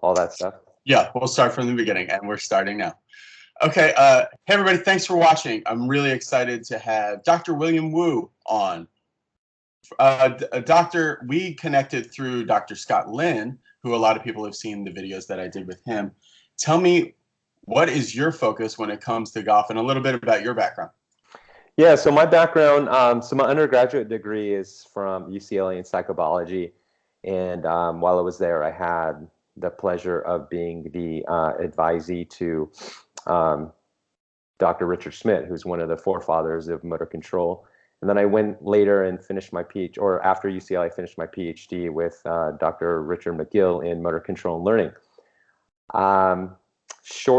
all that stuff? Yeah, we'll start from the beginning, and we're starting now. Okay, hey everybody, thanks for watching. I'm really excited to have Dr. William Wu on. We connected through Dr. Scott Lynn, who a lot of people have seen the videos that I did with him. Tell me, what is your focus when it comes to golf, and a little bit about your background? Yeah, so my background, so my undergraduate degree is from UCLA in psychobiology. And while I was there, I had the pleasure of being the advisee to Dr. Richard Schmidt, who's one of the forefathers of motor control. And then I went later and finished my PhD, or after UCLA, I finished my PhD with Dr. Richard McGill in motor control and learning.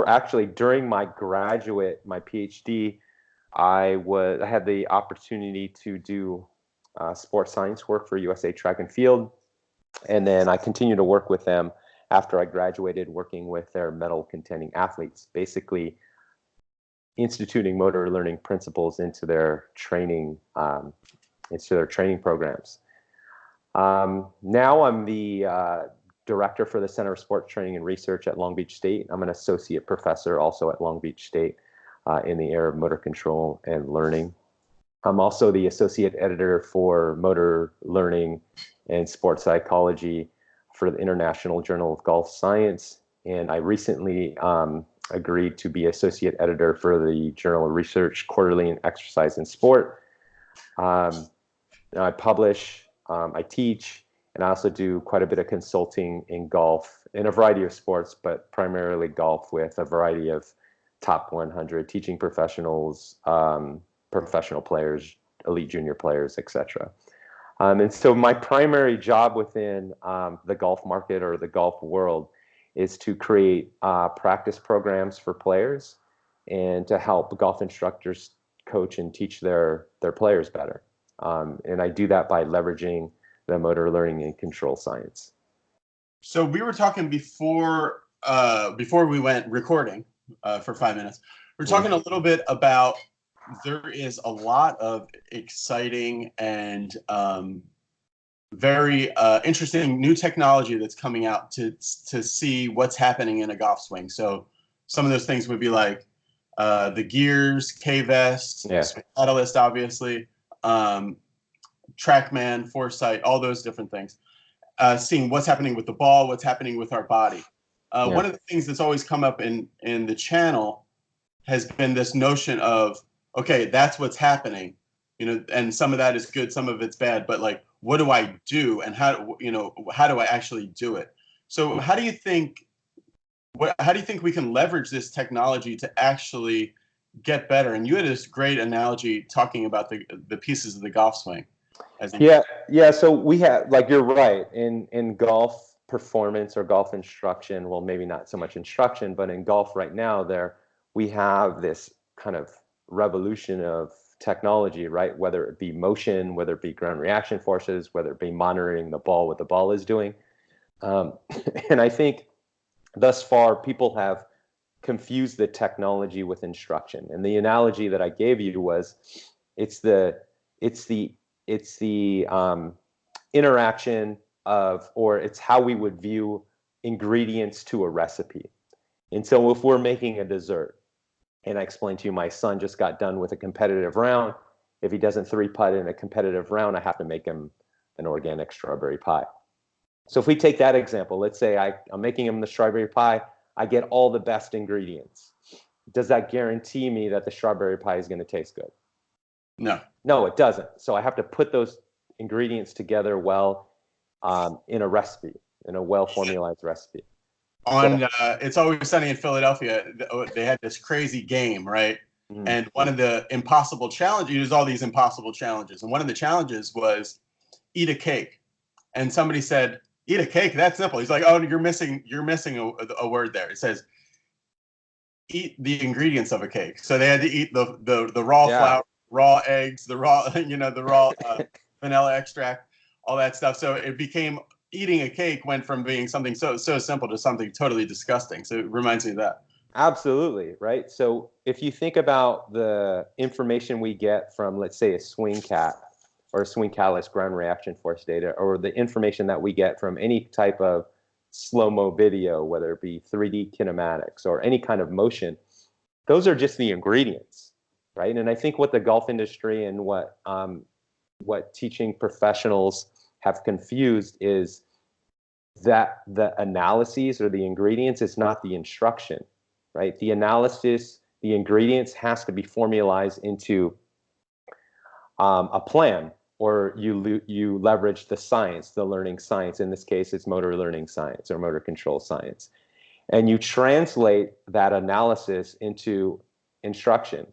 Actually, during my PhD, I had the opportunity to do sports science work for USA Track and Field. And then I continued to work with them after I graduated, working with their medal contending athletes, basically instituting motor learning principles into their training programs. Now I'm the director for the Center of Sports Training and Research at Long Beach State. I'm an associate professor also at Long Beach State in the area of motor control and learning. I'm also the associate editor for motor learning and sports psychology for the International Journal of Golf Science. And I recently agreed to be associate editor for the Journal of Research Quarterly in Exercise and Sport. I publish, I teach, and I also do quite a bit of consulting in golf in a variety of sports, but primarily golf with a variety of top 100 teaching professionals, professional players, elite junior players, etc. And so my primary job within the golf market or the golf world is to create practice programs for players and to help golf instructors coach and teach their players better. And I do that by leveraging the motor learning and control science. So we were talking before we went recording for 5 minutes. We're talking a little bit about there is a lot of exciting and very interesting new technology that's coming out to see what's happening in a golf swing. So some of those things would be like the gears, K-Vest, Catalyst, obviously, TrackMan, Foresight, all those different things. Seeing what's happening with the ball, what's happening with our body. One of the things that's always come up in the channel has been this notion of, okay, that's what's happening, and some of that is good, some of it's bad, but like, what do I do, and how do I actually do it? So how do you think we can leverage this technology to actually get better? And you had this great analogy talking about the pieces of the golf swing. So we have, like, you're right, in golf performance or golf instruction, well, maybe not so much instruction, but in golf right now, we have this kind of revolution of technology, right? Whether it be motion, whether it be ground reaction forces, whether it be monitoring the ball, what the ball is doing. And I think thus far people have confused the technology with instruction. And the analogy that I gave you was it's the interaction of, or it's how we would view ingredients to a recipe. And so if we're making a dessert, and I explained to you, my son just got done with a competitive round. If he doesn't 3-putt in a competitive round, I have to make him an organic strawberry pie. So if we take that example, let's say I'm making him the strawberry pie, I get all the best ingredients. Does that guarantee me that the strawberry pie is going to taste good? No, it doesn't. So I have to put those ingredients together well in a recipe, in a well-formulated recipe. On It's Always Sunny in Philadelphia, they had this crazy game, right? Mm-hmm. And one of the impossible challenges, there's all these impossible challenges, and one of the challenges was eat a cake. And somebody said, eat a cake? That's simple. He's like, oh, you're missing a word there. It says, eat the ingredients of a cake. So they had to eat the raw flour, raw eggs, the raw vanilla extract, all that stuff. So it became, eating a cake went from being something so simple to something totally disgusting. So it reminds me of that. Absolutely, right? So if you think about the information we get from, let's say, a swing cat or a swing catalyst ground reaction force data, or the information that we get from any type of slow-mo video, whether it be 3D kinematics or any kind of motion, those are just the ingredients, right? And I think what the golf industry and what teaching professionals have confused is that the analyses or the ingredients is not the instruction, right? The analysis, the ingredients has to be formalized into a plan, or you leverage the science, the learning science. In this case, it's motor learning science or motor control science. And you translate that analysis into instruction.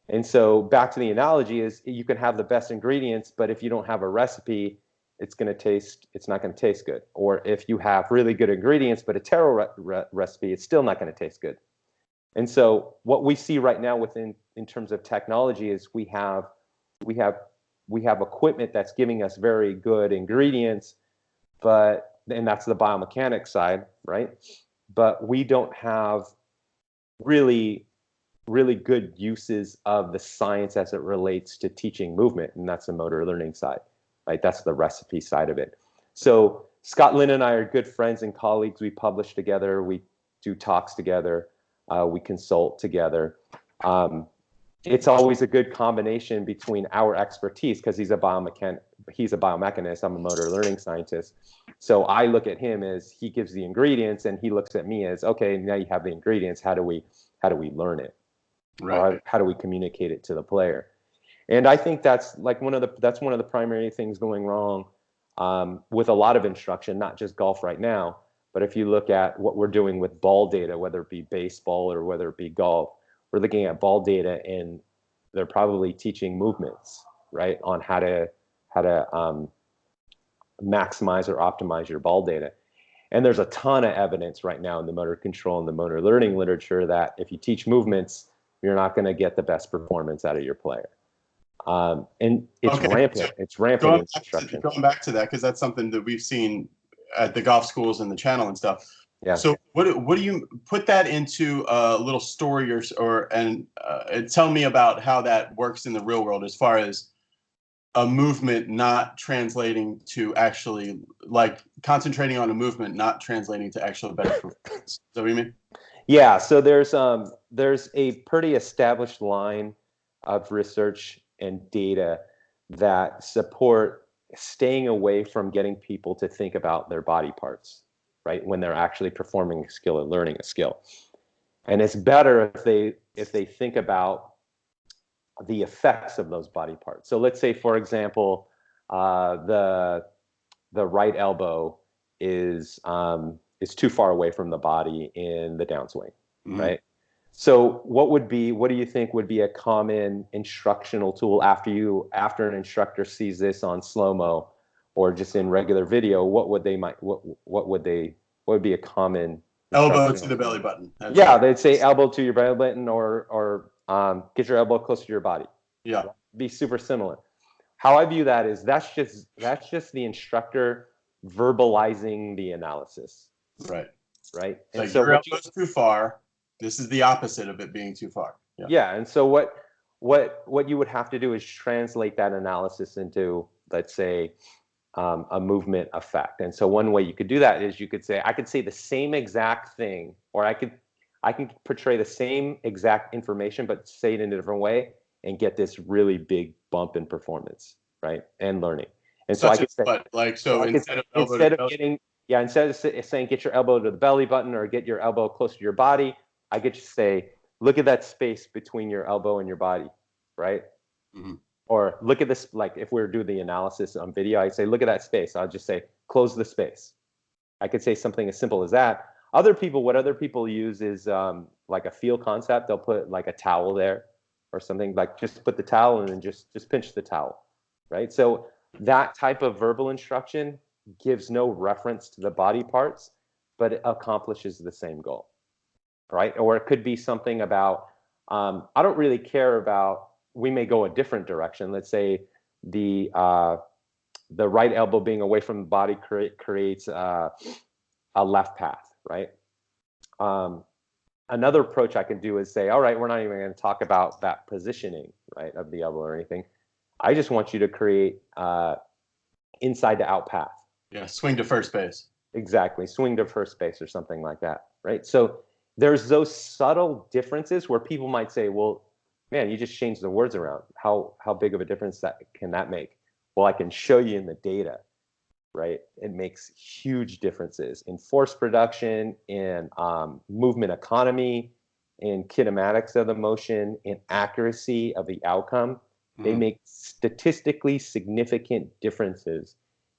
And so back to the analogy is you can have the best ingredients, but if you don't have a recipe, it's not going to taste good. Or if you have really good ingredients, but a terrible recipe, it's still not going to taste good. And so what we see right now in terms of technology is we have equipment that's giving us very good ingredients, and that's the biomechanics side, right? But we don't have really good uses of the science as it relates to teaching movement, and that's the motor learning side, right? That's the recipe side of it. So Scott Lynn and I are good friends and colleagues. We publish together, we do talks together, we consult together. It's always a good combination between our expertise, because he's a biomechanist, I'm a motor learning scientist. So I look at him as he gives the ingredients, and he looks at me as, okay, now you have the ingredients, how do we learn it? Right. Or how do we communicate it to the player? And I think that's like one of the primary things going wrong with a lot of instruction, not just golf right now, but if you look at what we're doing with ball data, whether it be baseball or whether it be golf, we're looking at ball data and they're probably teaching movements, right, on how to maximize or optimize your ball data. And there's a ton of evidence right now in the motor control and the motor learning literature that if you teach movements, you're not going to get the best performance out of your player. And it's rampant. It's rampant in instruction. Going back to that, because that's something that we've seen at the golf schools and the channel and stuff. Yeah. So what do you put that into a little story and tell me about how that works in the real world as far as a movement not translating to actually, like, concentrating on a movement not translating to actual better performance. Is that what you mean? Yeah. So there's a pretty established line of research and data that support staying away from getting people to think about their body parts, right, when they're actually performing a skill and learning a skill. And it's better if they think about the effects of those body parts. So let's say, for example, the right elbow is too far away from the body in the downswing, right? So what do you think would be a common instructional tool after an instructor sees this on slow-mo or just in regular video? What would be a common elbow to the belly button? Yeah, they'd say elbow to your belly button or get your elbow closer to your body. Yeah, be super similar. How I view that is that's just the instructor verbalizing the analysis. Right. Right. And like, so your elbow's too far. This is the opposite of it being too far. Yeah. Yeah. And so what you would have to do is translate that analysis into, let's say, a movement effect. And so one way you could do that is I could say the same exact thing, or I can portray the same exact information, but say it in a different way and get this really big bump in performance, right? And learning. And so I could say, instead of saying get your elbow to the belly button or get your elbow close to your body, I get you say, look at that space between your elbow and your body, right? Mm-hmm. Or look at this, like if we're doing the analysis on video, I'd say, look at that space. I'll just say, close the space. I could say something as simple as that. What other people use is like a feel concept. They'll put like a towel there or something, like just put the towel and then just pinch the towel, right? So that type of verbal instruction gives no reference to the body parts, but it accomplishes the same goal, right? Or it could be something about, I don't really care about, we may go a different direction. Let's say the right elbow being away from the body creates a left path, right? Another approach I can do is say, all right, we're not even going to talk about that positioning, right, of the elbow or anything. I just want you to create inside to out path. Yeah, swing to first base. Exactly. Swing to first base or something like that, right? So there's those subtle differences where people might say, well, man, you just changed the words around. How big of a difference can that make? Well, I can show you in the data, right? It makes huge differences in force production, in movement economy, in kinematics of the motion, in accuracy of the outcome. They make statistically significant differences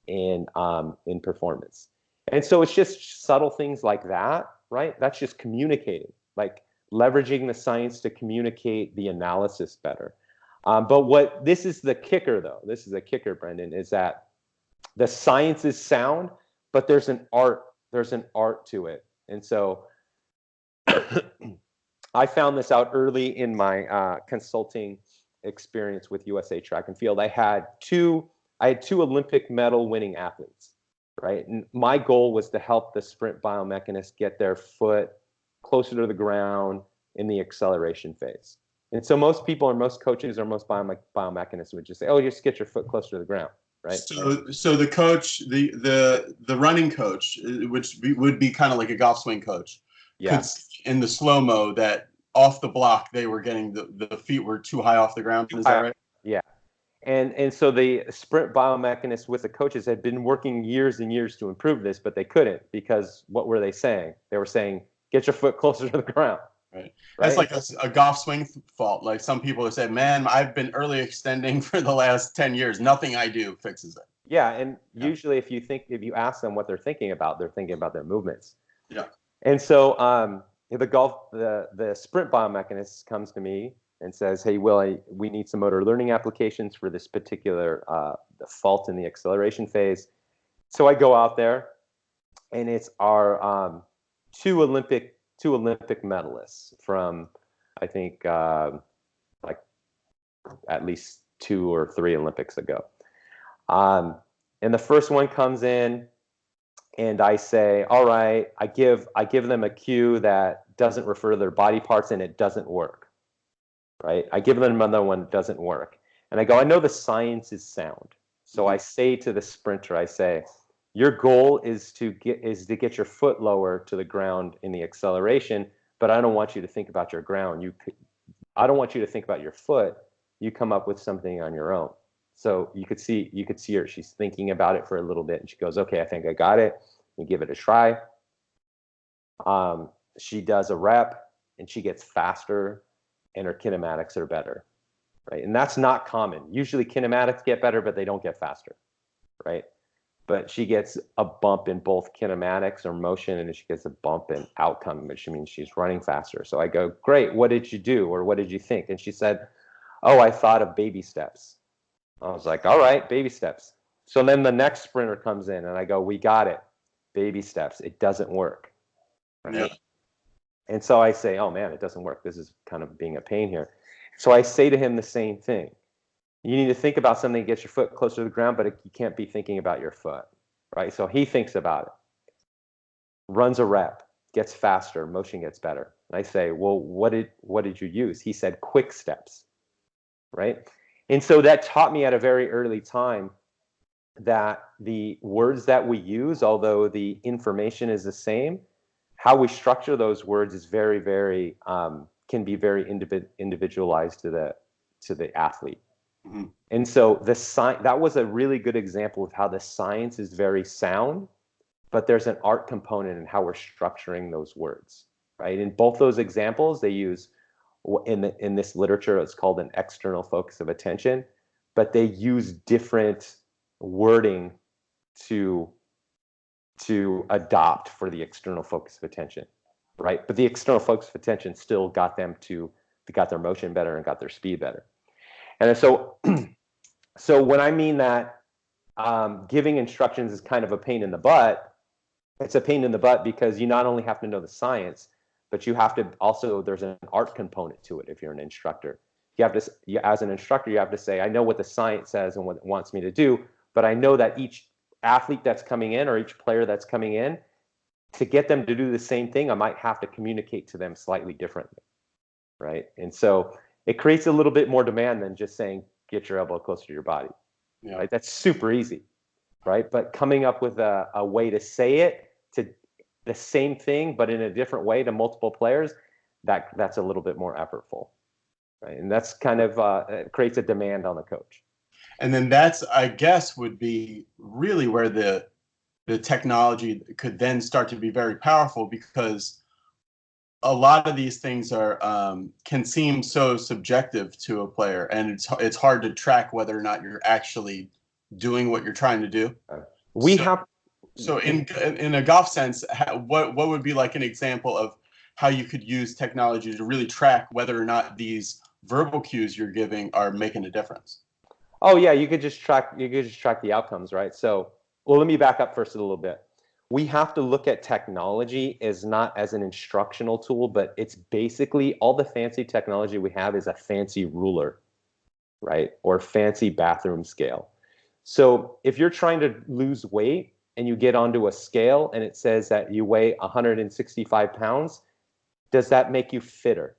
in performance. And so it's just subtle things like that, right? That's just communicating, like leveraging the science to communicate the analysis better. But this is the kicker, though. This is the kicker, Brendan, is that the science is sound, but there's an art. There's an art to it. And so I found this out early in my consulting experience with USA Track and Field. I had two Olympic medal winning athletes, right? And my goal was to help the sprint biomechanists get their foot closer to the ground in the acceleration phase. And so most people or most coaches or most biomechanists would just say, oh, just get your foot closer to the ground, right? So the coach, the running coach, which would be kind of like a golf swing coach, Yeah. could see in the slow-mo that off the block they were getting the feet were too high off the ground. Is that right? Yeah. And so the sprint biomechanists with the coaches had been working years and years to improve this, but they couldn't, because what were they saying? They were saying, get your foot closer to the ground. Right. That's like a golf swing fault. Like some people have said, man, I've been early extending for the last 10 years. Nothing I do fixes it. Yeah. And usually if you ask them what they're thinking about their movements. Yeah. And so the sprint biomechanist comes to me and says, hey, Will, we need some motor learning applications for this particular fault in the acceleration phase. So I go out there, and it's our two Olympic medalists from, I think, like at least 2 or 3 Olympics ago. And the first one comes in, and I say, all right, I give them a cue that doesn't refer to their body parts, and it doesn't work, right? I give them another one that doesn't work. And I go, I know the science is sound. So I say to the sprinter, I say, your goal is to get your foot lower to the ground in the acceleration, but I don't want you to think about your ground. I don't want you to think about your foot. You come up with something on your own. So you could see her. She's thinking about it for a little bit, and she goes, okay, I think I got it. We give it a try. She does a rep, and she gets faster, and her kinematics are better, right? And that's not common. Usually kinematics get better, but they don't get faster, right? But she gets a bump in both kinematics or motion, and she gets a bump in outcome, which means she's running faster. So I go, great, what did you do, or what did you think? And she said, oh, I thought of baby steps. I was like, all right, baby steps. So then the next sprinter comes in, and I go, we got it, baby steps. It doesn't work, right? Yeah. And so I say, oh man, it doesn't work. This is kind of being a pain here. So I say to him the same thing. You need to think about something to get your foot closer to the ground, but you can't be thinking about your foot, right? So he thinks about it, runs a rep, gets faster, motion gets better. And I say, well, what did you use? He said, quick steps, right? And so that taught me at a very early time that the words that we use, although the information is the same, how we structure those words is very, very can be very individualized to the athlete. Mm-hmm. And so that was a really good example of how the science is very sound, but there's an art component in how we're structuring those words, right? In both those examples, they use in this literature, it's called an external focus of attention, but they use different wording to adopt for the external focus of attention, right? But the external focus of attention still got their motion better and got their speed better. And so, so when I mean that giving instructions is kind of a pain in the butt, it's a pain in the butt because you not only have to know the science, but you have to also, there's an art component to it if you're an instructor. As an instructor, you have to say, I know what the science says and what it wants me to do, but I know that each athlete that's coming in or each player that's coming in, to get them to do the same thing, I might have to communicate to them slightly differently, right? And so it creates a little bit more demand than just saying, get your elbow closer to your body. Yeah. Right? That's super easy. right? But coming up with a way to say it to the same thing, but in a different way to multiple players, that's a little bit more effortful, right? And that's kind of creates a demand on the coach. And then that's, I guess, would be really where the technology could then start to be very powerful, because a lot of these things are can seem so subjective to a player, and it's hard to track whether or not you're actually doing what you're trying to do. We so, have so in a golf sense, what would be like an example of how you could use technology to really track whether or not these verbal cues you're giving are making a difference? Oh yeah, you could just track the outcomes, right? So, well, let me back up first a little bit. We have to look at technology as not as an instructional tool, but it's basically all the fancy technology we have is a fancy ruler, right? Or fancy bathroom scale. So if you're trying to lose weight and you get onto a scale and it says that you weigh 165 pounds, does that make you fitter?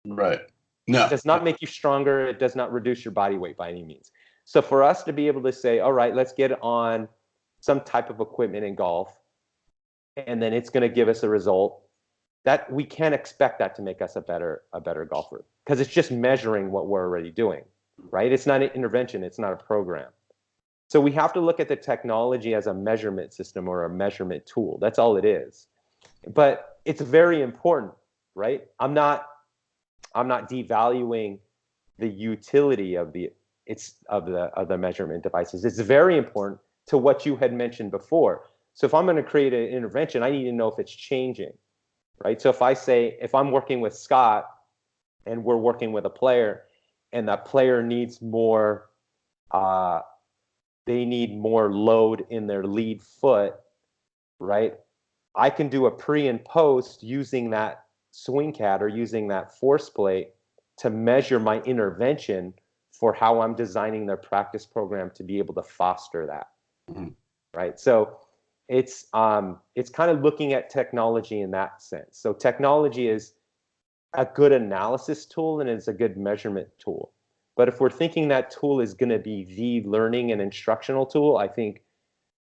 Right. It No. does not make you stronger. It does not reduce your body weight by any means. So for us to be able to say, all right, let's get on some type of equipment in golf, and then it's going to give us a result, that we can't expect that to make us a better golfer, because it's just measuring what we're already doing, right? It's not an intervention. It's not a program. So we have to look at the technology as a measurement system or a measurement tool. That's all it is. But it's very important, right? I'm not devaluing the utility of the measurement devices. It's very important to what you had mentioned before. So if I'm going to create an intervention, I need to know if it's changing, right? So if I'm working with Scott and we're working with a player, and that player needs more, they need more load in their lead foot, right? I can do a pre and post using that swing cat or using that force plate to measure my intervention for how I'm designing their practice program to be able to foster that, right? So it's kind of looking at technology in that sense. So technology is a good analysis tool and it's a good measurement tool. But if we're thinking that tool is going to be the learning and instructional tool, I think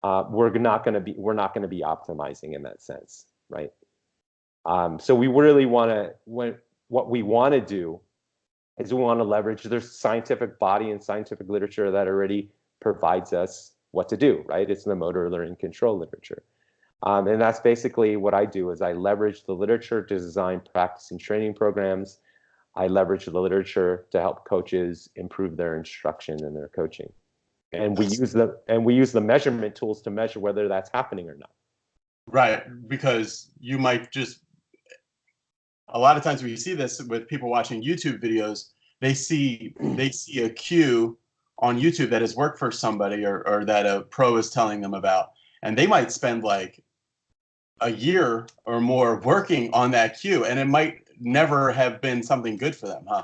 we're not going to be optimizing in that sense, right? So we really want to, what we want to do is we want to leverage, there's scientific body and scientific literature that already provides us what to do, right? It's the motor learning control literature. And that's basically what I do is I leverage the literature to design practice and training programs. I leverage the literature to help coaches improve their instruction and their coaching. And we use the measurement tools to measure whether that's happening or not. Right, because you might just, a lot of times we see this with people watching YouTube videos. They see a cue on YouTube that has worked for somebody, or that a pro is telling them about, and they might spend like a year or more working on that cue, and it might never have been something good for them, huh?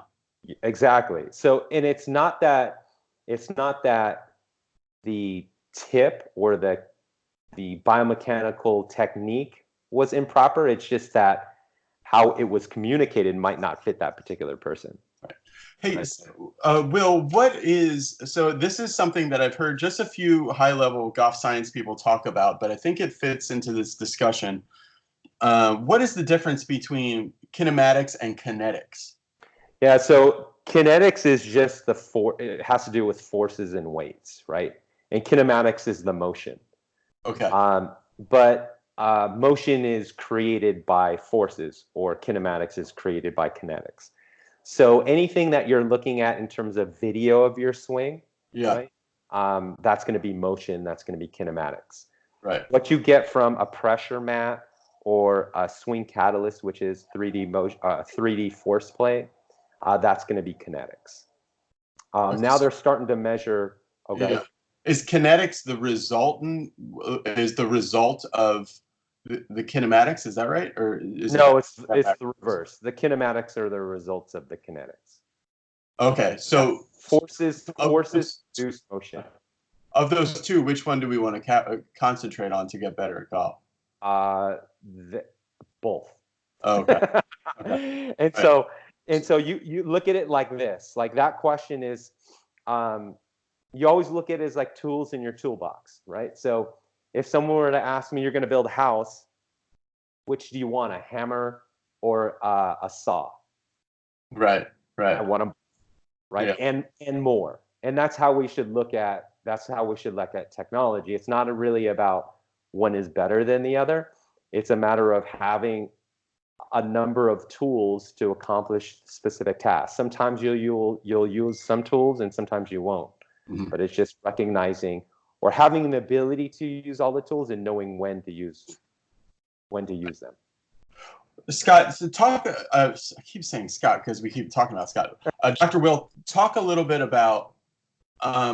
Exactly. So, and it's not that the tip or the biomechanical technique was improper. It's just that how it was communicated might not fit that particular person. Right. Hey, Right. Will, so this is something that I've heard just a few high-level golf science people talk about, but I think it fits into this discussion. What is the difference between kinematics and kinetics? Yeah, so kinetics is just it has to do with forces and weights, right? And kinematics is the motion. Okay. But motion is created by forces, or kinematics is created by kinetics. So anything that you're looking at in terms of video of your swing, Yeah. right? That's going to be motion. That's going to be kinematics. Right. What you get from a pressure mat or a swing catalyst, which is 3D motion, 3D force play, that's going to be kinetics. Now they're starting to measure. Okay. Yeah. Is kinetics the resultant? Is the result of the kinematics? Is that right, or is No, it's that the reverse. The kinematics are the results of the kinetics. okay? Yeah. So Forces of produce motion. those two, which one do we want to concentrate on to get better at golf? Uh, Both. Oh, okay. Okay. And Right. so you look at it like this. Like that question is, you always look at it as like tools in your toolbox, right? So if someone were to ask me, you're going to build a house, which do you want, a hammer or a saw? Right. I Right. want them, right? Yeah. And more. And that's how we should look at technology. It's not really about one is better than the other. It's a matter of having a number of tools to accomplish specific tasks. Sometimes you'll use some tools and sometimes you won't. Mhm. But it's just recognizing or having the ability to use all the tools and knowing when to use them. Scott, so talk. I keep saying Scott because we keep talking about Scott. Dr. Will, talk a little bit about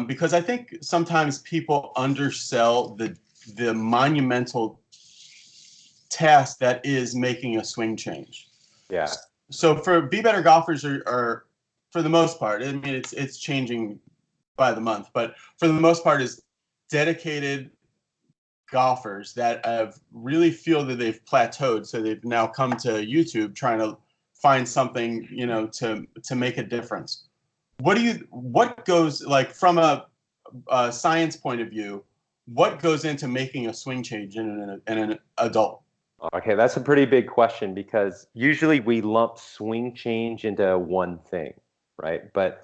because I think sometimes people undersell the monumental task that is making a swing change. Yeah. So for Be Better golfers are for the most part, I mean it's changing by the month, but for the most part is dedicated golfers that have really feel that they've plateaued, so they've now come to YouTube trying to find something, you know, to make a difference. What goes, like, from a science point of view, what goes into making a swing change in an adult? Okay, that's a pretty big question because usually we lump swing change into one thing, right? But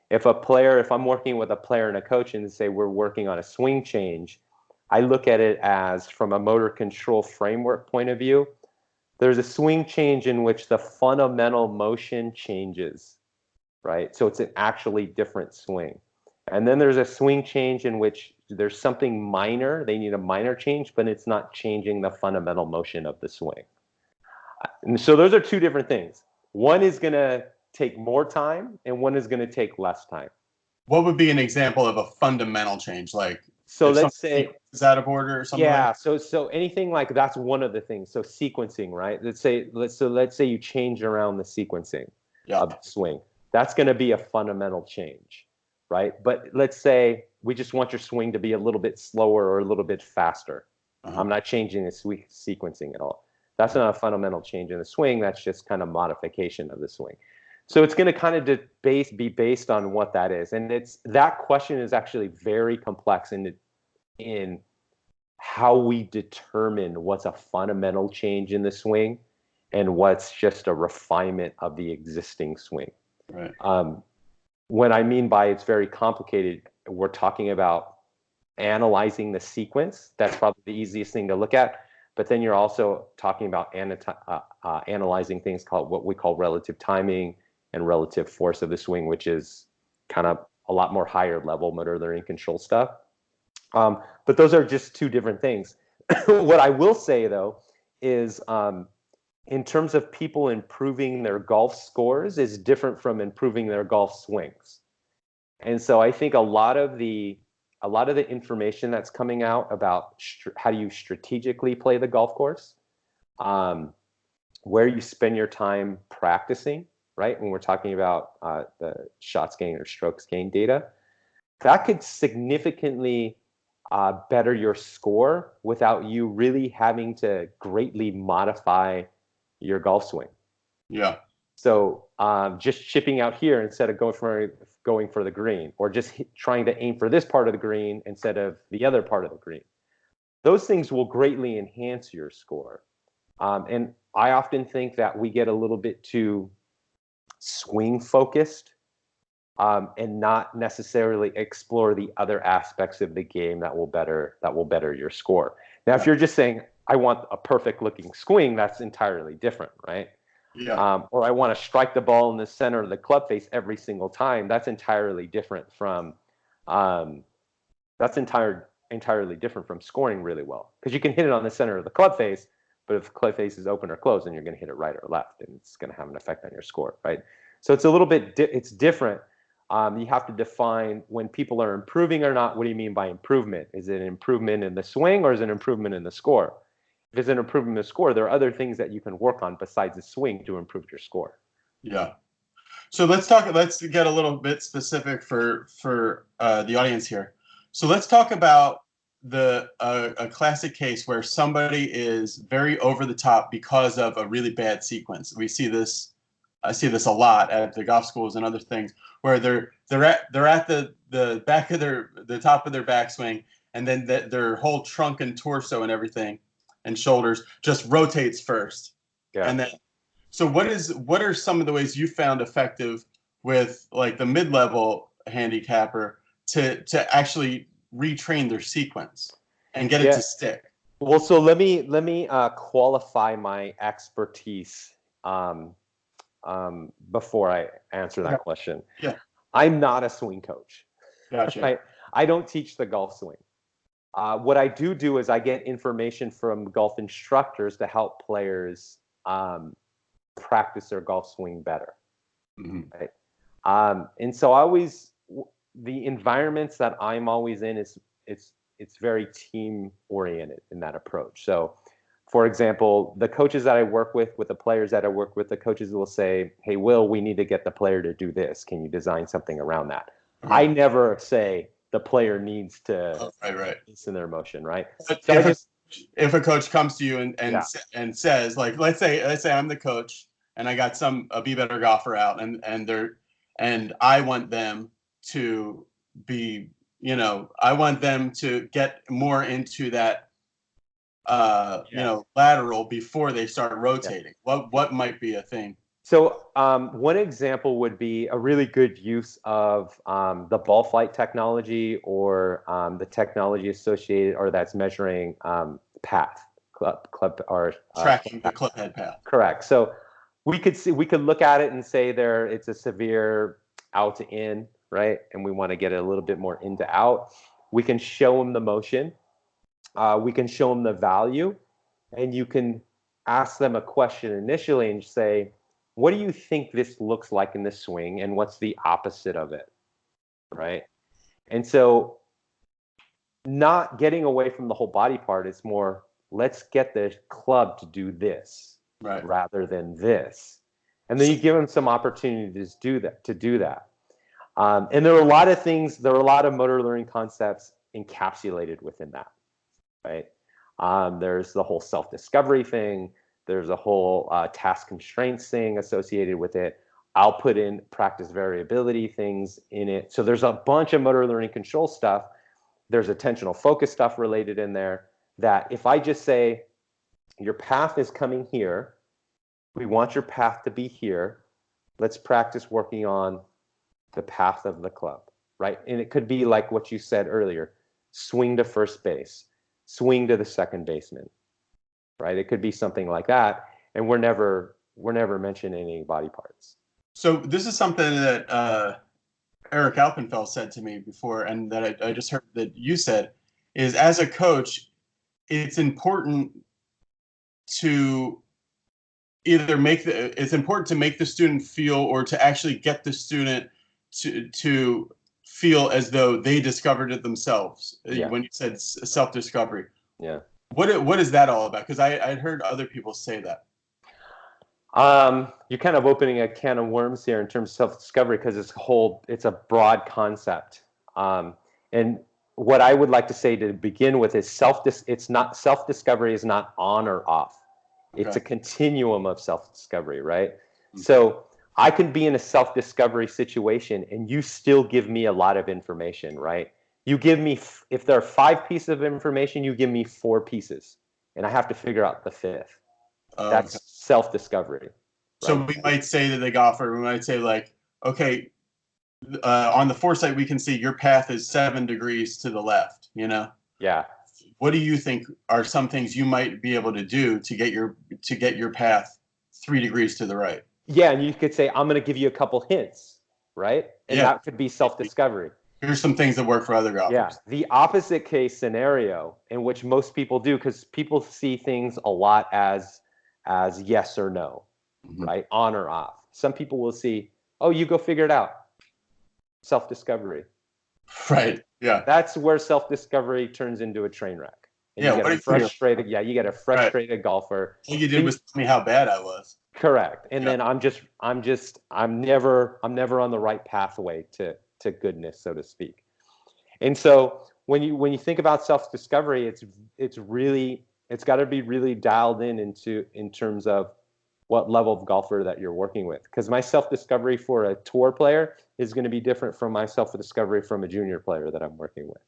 if I'm working with a player and a coach and say we're working on a swing change, I look at it as from a motor control framework point of view. There's a swing change in which the fundamental motion changes, right? So it's an actually different swing. And then there's a swing change in which there's something minor, they need a minor change, but it's not changing the fundamental motion of the swing. And so those are two different things. One is going to take more time and one is going to take less time. What would be an example of a fundamental change? Like So if let's something say, is out of order or something yeah, like so anything like that's one of the things. So sequencing, right? Let's say you change around the sequencing that? of the swing. That's going to be a fundamental change, right? But let's say we just want your swing to be a little bit slower or a little bit faster. Uh-huh. I'm not changing the sequencing at all. That's not a fundamental change in the swing. That's just kind of modification of the swing. So it's going to kind of be based on what that is. And that question is actually very complex in how we determine what's a fundamental change in the swing and what's just a refinement of the existing swing. Right. What I mean by it's very complicated, we're talking about analyzing the sequence. That's probably the easiest thing to look at. But then you're also talking about analyzing things called what we call relative timing and relative force of the swing, which is kind of a lot more higher level motor learning control stuff. But those are just two different things. What I will say, though, is in terms of people improving their golf scores is different from improving their golf swings. And so I think a lot of the information that's coming out about how do you strategically play the golf course, where you spend your time practicing, right? When we're talking about the shots gained or strokes gained data, that could significantly better your score without you really having to greatly modify your golf swing. Yeah. So just chipping out here instead of going for the green, or just trying to aim for this part of the green instead of the other part of the green. Those things will greatly enhance your score. And I often think that we get a little bit too swing focused and not necessarily explore the other aspects of the game that will better your score. Now, if you're just saying I want a perfect looking swing, that's entirely different, right? Yeah. Or I want to strike the ball in the center of the club face every single time. That's entirely different from entirely different from scoring really well, because you can hit it on the center of the club face, but if the club face is open or closed, then you're going to hit it right or left, and it's going to have an effect on your score, right? So it's a little bit it's different. You have to define when people are improving or not. What do you mean by improvement? Is it an improvement in the swing or is it an improvement in the score? If it's an improvement in the score, there are other things that you can work on besides the swing to improve your score. Yeah. So let's get a little bit specific for the audience here. So let's talk about a classic case where somebody is very over the top because of a really bad sequence. I see this a lot at the golf schools and other things where they're at the back of the top of their backswing, and then their whole trunk and torso and everything and shoulders just rotates first. Yeah. And then, so what are some of the ways you found effective with like the mid-level handicapper to actually retrain their sequence and get it to stick? Well, so let me qualify my expertise before I answer that question. Yeah. I'm not a swing coach. Gotcha. I don't teach the golf swing. What I do is I get information from golf instructors to help players practice their golf swing better. Mm-hmm. Right? And so the environments that I'm always in it's very team oriented in that approach. So, for example, the coaches that I work with the players that I work with, the coaches will say, "Hey, Will, we need to get the player to do this. Can you design something around that?" Okay. I never say the player needs to listen their motion, right? But so if a coach comes to you and says, like, let's say I'm the coach and I got a Be Better golfer out and I want them to be, I want them to get more into that lateral before they start rotating. What might be a thing? So one example would be a really good use of the ball flight technology or the technology associated or that's measuring path, club or tracking the club head path. Correct. So we could look at it and say it's a severe out to in, right? And we want to get it a little bit more into out. We can show them the motion. We can show them the value, and you can ask them a question initially and say, what do you think this looks like in the swing, and what's the opposite of it, right? And so not getting away from the whole body part, it's more, let's get the club to do this rather than this. And then you give them some opportunities to do that. And there are a lot of things, there are a lot of motor learning concepts encapsulated within that, right? There's the whole self-discovery thing. There's a whole task constraints thing associated with it. I'll put in practice variability things in it. So there's a bunch of motor learning control stuff. There's attentional focus stuff related in there that if I just say, your path is coming here, we want your path to be here, let's practice working on the path of the club, right? And it could be like what you said earlier, swing to first base, swing to the second baseman, right? It could be something like that, and we're never mentioning any body parts. So this is something that Eric Alpenfeld said to me before, and that I just heard that you said, is as a coach, it's important to it's important to make the student feel, or to actually get the student to feel as though they discovered it themselves. When you said self-discovery. Yeah. What is that all about? Because I'd heard other people say that. You're kind of opening a can of worms here in terms of self-discovery, because it's a broad concept. And what I would like to say to begin with is self-discovery is not on or off. It's a continuum of self-discovery, right? Mm-hmm. So I can be in a self-discovery situation and you still give me a lot of information, right? You give me, if there are 5 pieces of information, you give me 4 pieces, and I have to figure out the 5th. That's self-discovery. Right? So we might say to the golfer, we might say like, okay, on the foresight, we can see your path is 7 degrees to the left, Yeah. What do you think are some things you might be able to do to get your path 3 degrees to the right? Yeah, and you could say, I'm going to give you a couple hints, right? And that could be self-discovery. Here's some things that work for other golfers. Yeah, the opposite case scenario, in which most people do, because people see things a lot as yes or no, right? On or off. Some people will see, oh, you go figure it out. Self-discovery. Right. Yeah. That's where self-discovery turns into a train wreck. And you get a frustrated golfer. All you did was tell me how bad I was. Correct. And then I'm never on the right pathway to goodness, so to speak. And so when you think about self-discovery, it's got to be really dialed in terms of what level of golfer that you're working with. Because my self-discovery for a tour player is going to be different from my self-discovery from a junior player that I'm working with.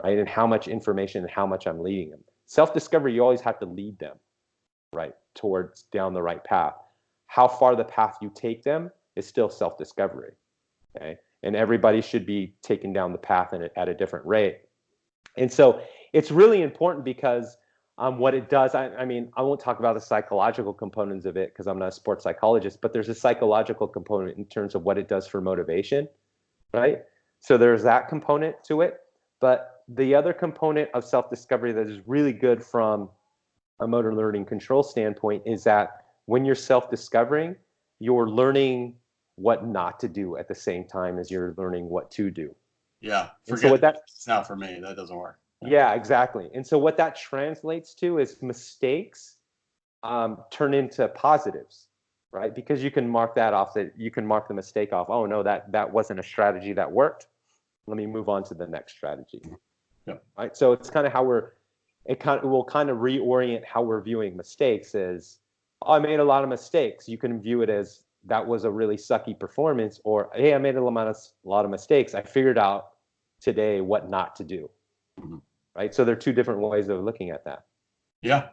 Right. And how much information and how much I'm leading them. Self-discovery, you always have to lead them, right, towards down the right path. How far the path you take them is still self-discovery. Okay. And everybody should be taken down the path at a different rate. And so it's really important because what it does, I mean, I won't talk about the psychological components of it because I'm not a sports psychologist, but there's a psychological component in terms of what it does for motivation, right? So there's that component to it. But the other component of self-discovery that is really good from a motor learning control standpoint is that when you're self-discovering, you're learning what not to do at the same time as you're learning what to do. Yeah, so what that, it's not for me. That doesn't work. Yeah, exactly. And so what that translates to is mistakes turn into positives, right? Because you can mark that off, that you can mark the mistake off. Oh no, that wasn't a strategy that worked. Let me move on to the next strategy. Yeah. Right. So it's kind of how it will kind of reorient how we're viewing mistakes as, oh, I made a lot of mistakes. You can view it as that was a really sucky performance, or hey, I made a lot of mistakes. I figured out today what not to do. Mm-hmm. Right. So there are two different ways of looking at that. Yeah.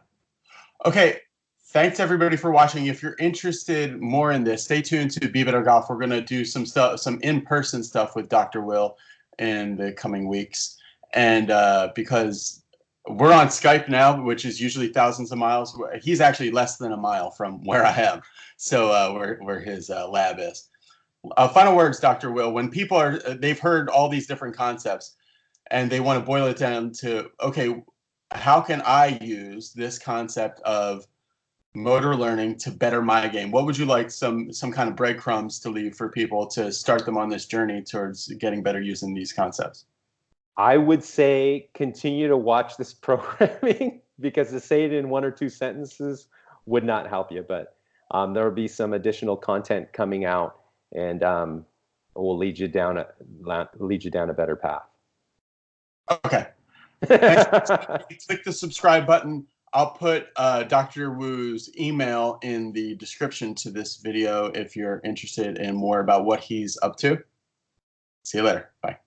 Okay. Thanks everybody for watching. If you're interested more in this, stay tuned to Be Better Golf. We're going to do some stuff, some in-person stuff with Dr. Will in the coming weeks. And because we're on Skype now, which is usually thousands of miles, he's actually less than a mile from where I am. So where his lab is. Final words, Dr. Will. When people they've heard all these different concepts and they want to boil it down to, okay, how can I use this concept of motor learning to better my game? What would you like some kind of breadcrumbs to leave for people to start them on this journey towards getting better using these concepts? I would say continue to watch this programming because to say it in one or two sentences would not help you. But there will be some additional content coming out, and will lead you down a better path. Okay. Click the subscribe button. I'll put Dr. Wu's email in the description to this video if you're interested in more about what he's up to. See you later. Bye.